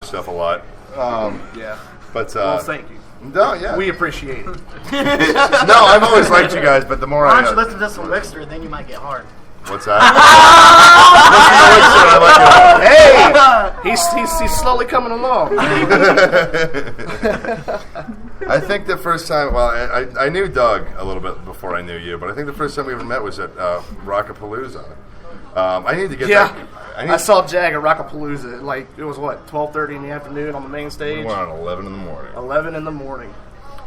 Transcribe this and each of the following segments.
stuff a lot. Yeah. But well, thank you. No, yeah. We appreciate it. No, I've always liked you guys, but the more Why don't you listen to some Wixor, then you might get hard. What's that? Listen to Wixor, I like it. Hey! He's slowly coming along. I think the first time, well, I knew Doug a little bit before I knew you, but I think the first time we ever met was at Rockapalooza. I need to get that. I saw Jag at Rockapalooza. Like, it was, 12:30 in the afternoon on the main stage? We went on 11 in the morning. 11 in the morning.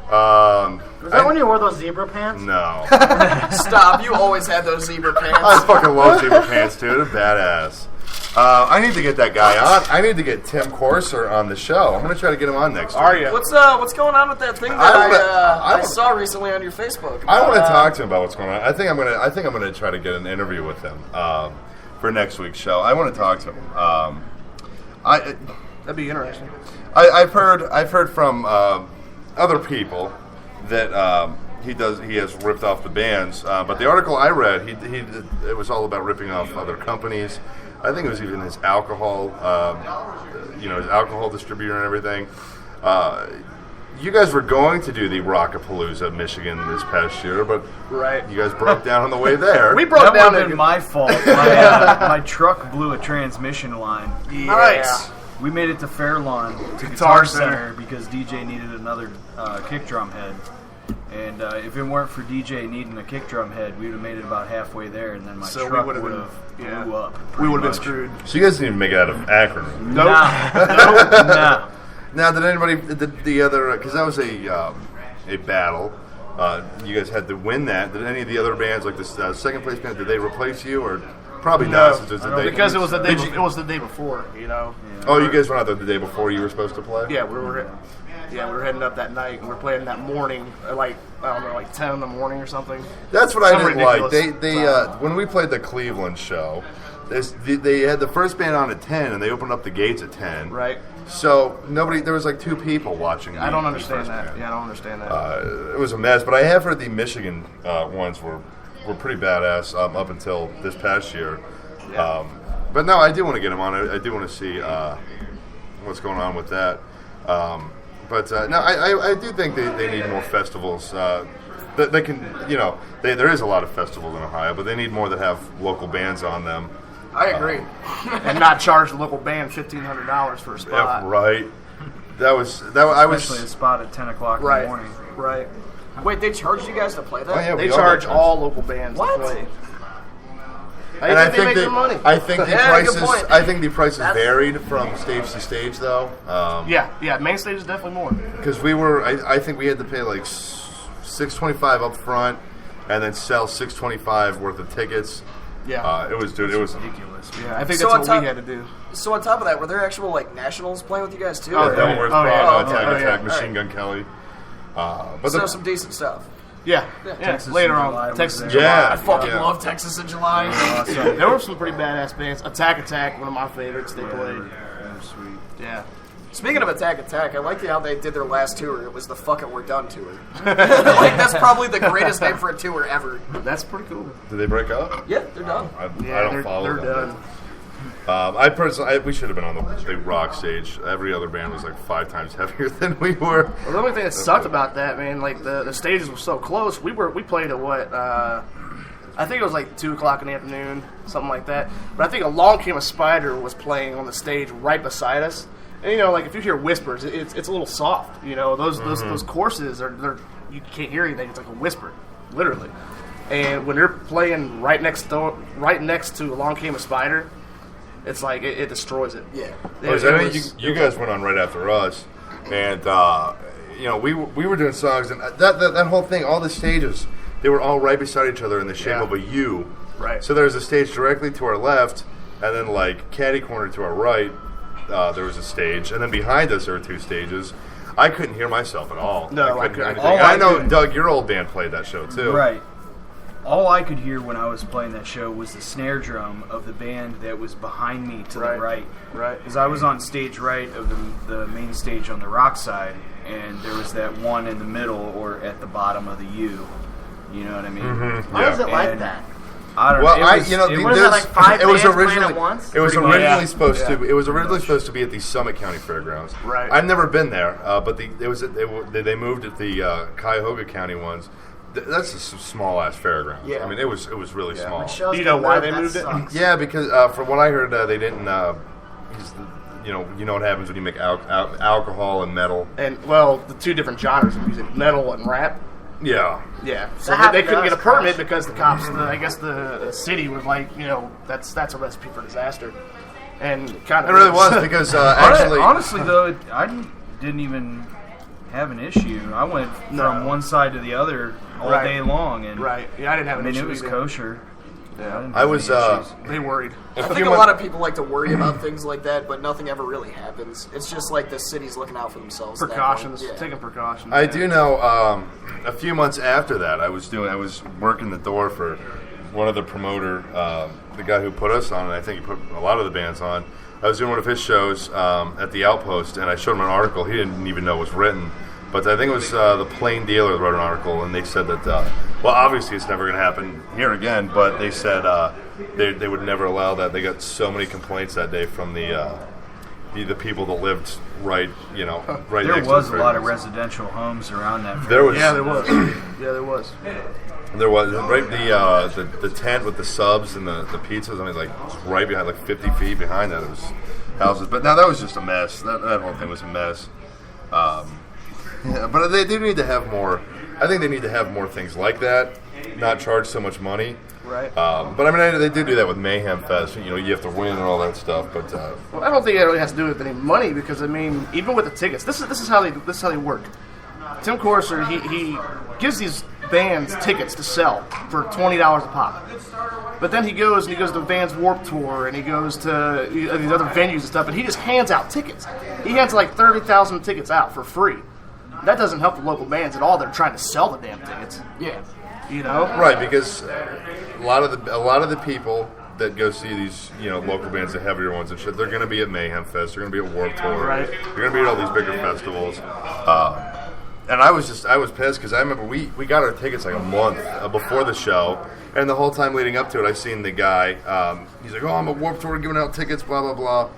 Was that when you wore those zebra pants? No. Stop, you always had those zebra pants. I fucking love zebra pants, dude. They're badass. I need to get that guy on. I need to get Tim Corser on the show. I'm going to try to get him on next week. Are you? What's going on with that thing that I saw recently on your Facebook? I want to talk to him about what's going on. I think I'm going to try to get an interview with him for next week's show. I want to talk to him. That'd be interesting. I've heard from other people that he has ripped off the bands, but the article I read, it was all about ripping off other companies. I think it was even his alcohol, his alcohol distributor and everything. You guys were going to do the Rockapalooza, Michigan, this past year, but you guys broke down on the way there. We broke down. That would have been my fault. My truck blew a transmission line. Yeah. Nice. We made it to Fairlawn to Guitar Center because DJ needed another kick drum head. And if it weren't for DJ needing a kick drum head, we would have made it about halfway there, and then my truck would have blew up. We would have been screwed. So you guys didn't even make it out of Akron? Nope. No. Now, did anybody, the other, because that was a battle, you guys had to win that. Did any of the other bands, like this second place band, did they replace you, or probably not? Since it was the day, because it was the day before, you know. Yeah. Oh, you guys went out there the day before you were supposed to play? Yeah, we were heading up that night, and we were playing that morning, like 10 in the morning or something. That's what I didn't like. They when we played the Cleveland show, they had the first band on at 10, and they opened up the gates at 10. Right. So there was like 2 people watching. I don't understand that. Yeah, I don't understand that. It was a mess, but I have heard the Michigan ones were pretty badass up until this past year. Yeah. But no, I do want to get them on. I do want to see what's going on with that. But no, I do think they need more festivals. They can, there is a lot of festivals in Ohio, but they need more that have local bands on them. I agree. And not charge the local band $1,500 for a spot. Yeah, right. Especially a spot at 10 o'clock in the morning. Right. Wait, they charged you guys to play that? Oh, yeah, they charge all local bands to play. And I think they make money. I think the prices. I think the prices varied from stage to stage, though. Yeah. Main stage is definitely more. Because I think we had to pay like $625 up front, and then sell $625 worth of tickets. Yeah, it was ridiculous. Yeah, I think that's what we had to do. So on top of that, were there actual nationals playing with you guys too? Attack, Machine Gun Kelly. But some decent stuff. Yeah. Later on, Texas in July. Yeah, I fucking love Texas in July. Awesome. There were some pretty badass bands. Attack, one of my favorites. They played. Sweet. Yeah. Speaking of Attack, I like how they did their last tour. It was the Fuck It, We're Done tour. That's probably the greatest name for a tour ever. That's pretty cool. Did they break up? Yeah, they're done. I don't follow them. They're done. I personally, we should have been on the big rock stage. Every other band was like 5 times heavier than we were. Well, the only thing that sucked about that, man, like the stages were so close. We played at what? I think it was like 2 o'clock in the afternoon, something like that. But I think Along Came a Spider was playing on the stage right beside us. And like if you hear whispers, it's a little soft. Those courses are you can't hear anything. It's like a whisper, literally. And when they're playing right next to Along Came a Spider, it's like it destroys it. Yeah. You guys went on right after us, and we were doing songs, and that whole thing, all the stages, they were all right beside each other in the shape of a U. Right. So there was a stage directly to our left, and then like catty corner to our right. There was a stage, and then behind us there were 2 stages. I couldn't hear myself at all. No, I couldn't hear anything. I know, Doug, your old band played that show too. Right. All I could hear when I was playing that show was the snare drum of the band that was behind me to the right. Right. Because I was on stage right of the main stage on the rock side, and there was that one in the middle or at the bottom of the U. You know what I mean? Mm-hmm. Why is it like that? I don't Well, know. was it like 5 it was bands playing originally at once? it was Pretty much, originally yeah. supposed Yeah. to it was originally supposed to be at the Summit County Fairgrounds. Right. I've never been there, but they moved at the Cuyahoga County ones. That's a small ass fairgrounds. Yeah. I mean, it was really small. Shows Do you know get why rid, they that moved it? sucks. Yeah, because from what I heard, they didn't. You know what happens when you make alcohol and metal. And well, the two different genres of music, metal and rap. Yeah. Yeah, so That they couldn't happened get a to us, permit gosh. because the cops, I guess the city was like, that's a recipe for disaster, and kind It of really was because actually, honestly though, I didn't even have an issue. I went from one side to the other all Right. day long, and right. Yeah, I didn't have I an mean issue it was either. kosher. Yeah, I was. they worried. I think a lot of people like to worry about things like that, but nothing ever really happens. It's just like the city's looking out for themselves. at that point. Precautions, Yeah. taking precautions. I yeah. do know. A few months after that, I was working the door for one of the promoter, the guy who put us on, and I think he put a lot of the bands on. I was doing one of his shows at the Outpost, and I showed him an article he didn't even know was written. But I think it was the Plain Dealer that wrote an article, and they said that, well, obviously it's never going to happen here again, but they said they would never allow that. They got so many complaints that day from the people that lived right There next was to a the lot of fairgrounds. residential homes around that. There was, Yeah, there was. Yeah, there was. There was right the tent with the subs and the pizzas. I mean, like right behind, like 50 feet behind that, it was houses. But now that was just a mess. That whole thing was a mess. Yeah, but they do need to have more. I think they need to have more things like that. Not charge so much money. Right. But I mean, they do that with Mayhem Fest. You have to win and all that stuff. But Well, I don't think it really has to do with any money because I mean, even with the tickets, this is how they work. Tim Corser, he gives these bands tickets to sell for $20 a pop, but then he goes to Vans Warped Tour and he goes to these other venues and stuff, and he just hands out tickets. He hands like 30,000 tickets out for free. That doesn't help the local bands at all. They're trying to sell the damn tickets. Yeah. right, because a lot of the people that go see these local bands, the heavier ones and shit, they're going to be at Mayhem Fest. They're going to be at Warped Tour. Right. They're going to be at all these bigger festivals. And I was pissed because I remember we got our tickets like a month before the show, and the whole time leading up to it, I seen the guy. He's like, "Oh, I'm at Warped Tour giving out tickets, blah blah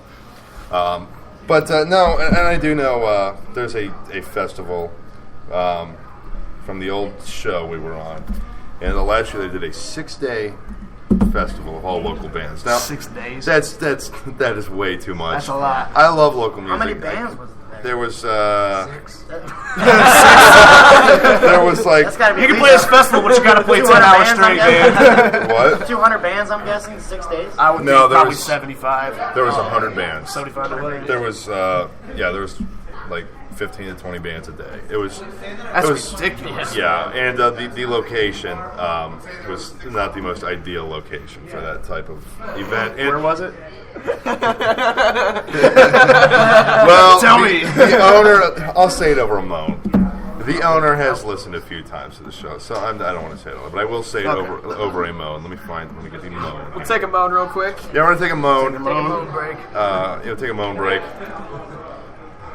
blah." But no, and I do know there's a festival from the old show we were on, and the last year they did a 6-day festival of all local bands. Now 6 days. that is way too much. That's a lot. I love local music. How many bands was there? There was 6. there was like That's gotta be You can at play least this festival, but you got to play 10 200 hours bands, straight, I'm man. what? 200 bands, I'm guessing, 6 days. I would No, think there probably was- 75. There was 100 bands. 75 to 100. There was there was like 15 to 20 bands a day. It was That's ridiculous. Yeah, and the location was not the most ideal location for that type of event. And, Where was it? well, Tell me. the owner. I'll say it over a moan. The owner has listened a few times to the show, so I don't want to say it all, but I will say it over a moan. Let me get the moan. We'll take a moan real quick. Yeah, we're gonna take a moan. Take a moan break. Take a moan break.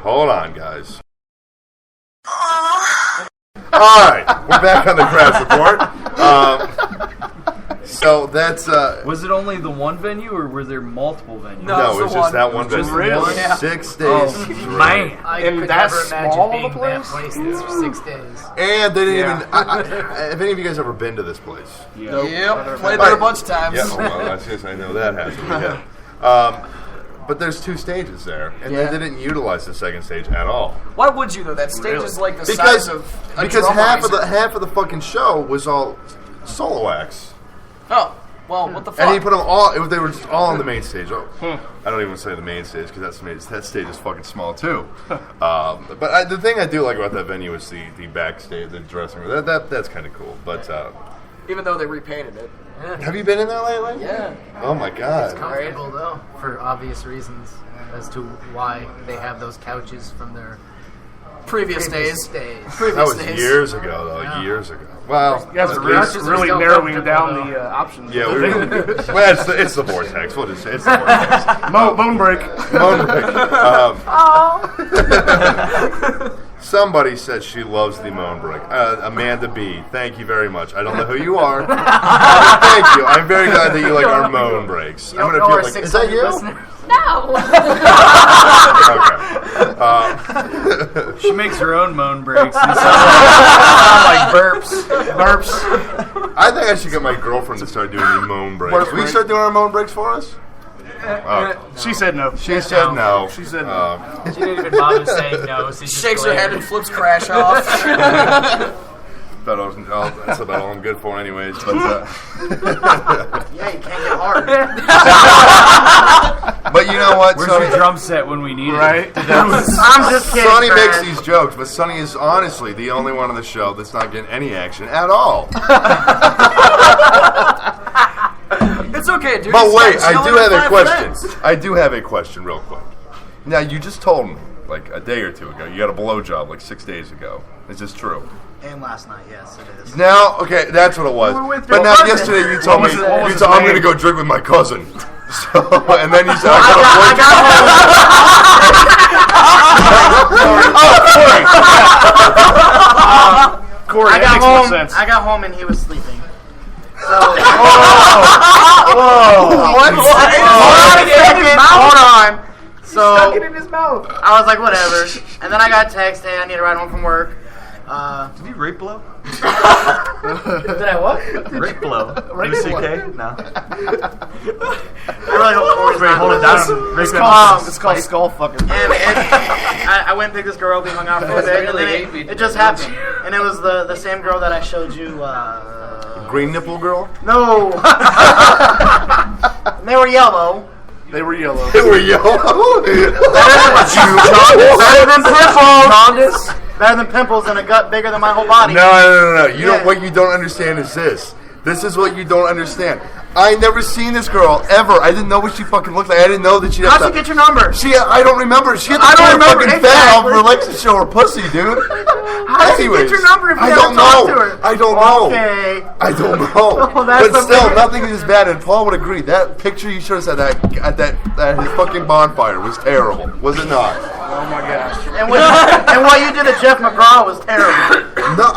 Hold on, guys. All right, we're back on the crash report. So that's Was it only the one venue, or were there multiple venues? no, it's just that one Just venue. really? Yeah. 6 days. Oh, man. I And could that never imagine small being of a that place? place for 6 days. And they didn't Yeah. even. Have any of you guys ever been to this place? Yep. Played there a bunch of times. Yeah, well, I know that has to be. Yeah. But there's 2 stages there, and Yeah. they didn't utilize the second stage at all. Why would you though? That stage Really? is like the Because size of a because drum half riser. of the fucking show was all solo acts. Oh, well, what the fuck? And he put them all. They were just all on the main stage. Oh, I don't even say the main stage because that stage is fucking small too. But the thing I do like about that venue is the backstage, the dressing room. That's kind of cool. But Even though they repainted it. have you been in there lately? Yeah. Oh my god. Comfortable though, for obvious reasons as to why they have those couches from their Previous days. days. That Previous was days. years ago, though. Yeah. Years ago. Well, You guys at are really, least- really still narrowing comfortable, down the options. yeah, well, it's the vortex. We'll just say it's the vortex. Moan break. Moan break. Somebody said she loves the moan break. Amanda B. Thank you very much. I don't know who you are. Thank you. I'm very glad that you like our moan breaks. I'm gonna feel like. Is that you? No. Okay. She makes her own moan breaks. Like burps. I think I should get my girlfriend to start doing the moan breaks. Will you start doing our moan breaks for us? She said no. She said no. She said no. She didn't even bother saying no. So Shakes her head and flips crash off. That's about all I'm good for, anyways. But Yeah, you can't get hard. but you know what? Where's your drum set when we need it? I'm just kidding. Sonny makes these jokes, but Sonny is honestly the only one on the show that's not getting any action at all. It's okay, dude. But wait, I do have a question. I do have a question real quick. Now, you just told me, like a day or two ago, you got a blowjob like 6 days ago. Is this true? And last night, yes, it is. Now, okay, that's what it was. But now, yesterday you told me, I'm going to go drink with my cousin. So, and then you said, I got Corey, I got home and he was sleeping. So, hold on. So, stuck it in his mouth. I was like, whatever. And then I got a text, hey, I need to ride home from work. Did you rape blow? Did I what? Rape blow. Rape blow. No. I really hope Corey's not hold it listening. down. It's called skull fucking. And I went and picked this girl up, we hung out for a bit, and then it just happened. And it was the same girl that I showed you. Green nipple girl? No. They were yellow. They were yellow. They were yellow? Better than pimples. Better than pimples and a gut bigger than my whole body. No. What you don't understand is this. This is what you don't understand. I never seen this girl ever. I didn't know what she fucking looked like. I didn't know that she had How'd you get your number? I don't remember. She had the fucking fat off her legs to show her pussy, dude. How did you get your number if you haven't talked to her? I don't know. Okay. I don't know. But still, nothing is bad, and Paul would agree. That picture you showed us at his fucking bonfire was terrible. Was it not? Oh my gosh. And what you did to Jeff McGraw was terrible. No,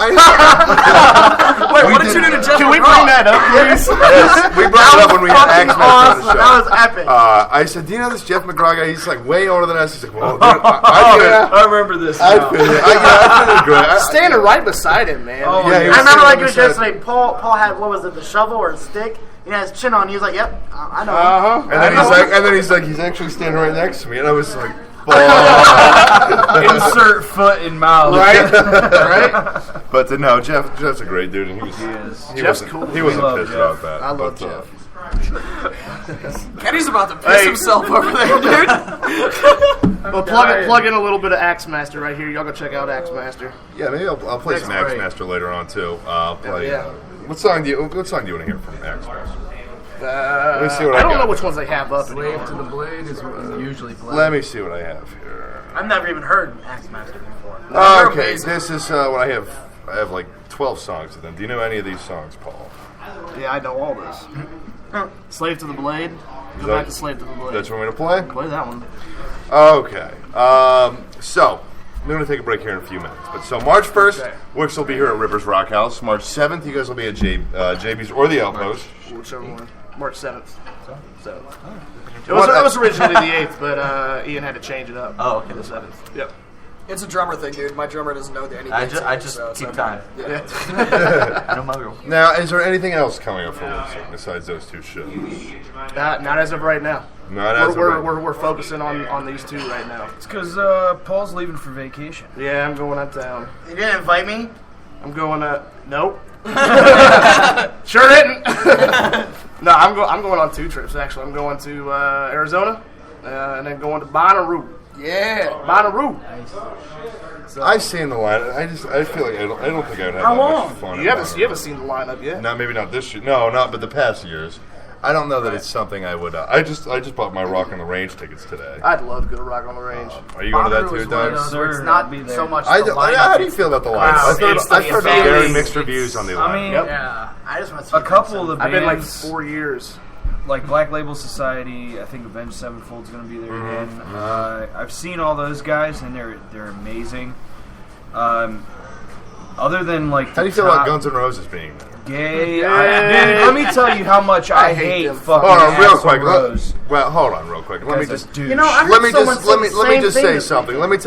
Wait, what did you do to Jeff? Can we bring that up, please? Yes, we brought it up when we had Axe Master on the show. That was epic. I said, do you know this Jeff McGraw guy? He's like way older than us. He's like, well, dude, I remember this. I feel it good. Standing right beside him, man. Yeah, I remember like it was just like Paul had, what was it, the shovel or a stick? He had his chin on. He was like, "Yep, I know." And then he's like, he's actually standing right next to me, and I was like, insert foot in mouth. Right. But no, Jeff's a great dude, and he wasn't cool. He wasn't pissed about that. I love Jeff. Kenny's about to piss himself over there, dude. Well, plug in a little bit of Axe Master right here. Y'all go check out Axe Master. Yeah, maybe I'll play some Axe Master later on too. I'll play. What song do you want to hear from Axe Master? Let me see what I don't know which ones they have up. Slave to the Blade is usually played. Let me see what I have here. I've never even heard Axe Master before. Okay, this is what I have. I have like 12 songs of them. Do you know any of these songs, Paul? Yeah, I know all this. Slave to the Blade. Go back to Slave to the Blade. That's what we're going to play? Play that one. Okay. So, I'm going to take a break here in a few minutes. But so March 1st, Wix will be here at Rivers Rock House. March 7th, you guys will be at JB's or the Outpost. Whichever one. March 7th. It was originally the 8th, but Ian had to change it up. Oh, okay. The 7th. Yep. It's a drummer thing, dude. My drummer doesn't know any dates. I just keep time. Yeah. I know my girl. Now, is there anything else coming up for Wixor besides those two shows? Not as of right now. We're focusing on these two right now. It's because Paul's leaving for vacation. Yeah, I'm going out of town. You didn't invite me? I'm going nope. Sure didn't. No, I'm going on 2 trips actually. I'm going to Arizona and then going to Bonnaroo. Yeah, Bonnaroo. So, I've seen the lineup. I feel like I don't think I would have How that long? much fun. You haven't seen the lineup yet? Maybe not this year. No, but the past years. I don't know that it's something I would. I just bought my Rock on the Range tickets today. I'd love to go to Rock on the Range. Are you going to that too, Doug? It's not so much the lineup. How do you feel about the lineup? I've heard very mixed reviews on the lineup. I mean, Yeah, I just want to see a couple of the bands. I've been like 4 years. Like Black Label Society, I think Avenged Sevenfold's going to be there again. I've seen all those guys, and they're amazing. Other than like, how do you feel about Guns N' Roses being there? Gay. Dude, let me tell you how much I hate fucking Hold on, real Axl quick. Rose. Well, hold on, real quick. Let me just I heard someone say the same say thing to something. me. Let me take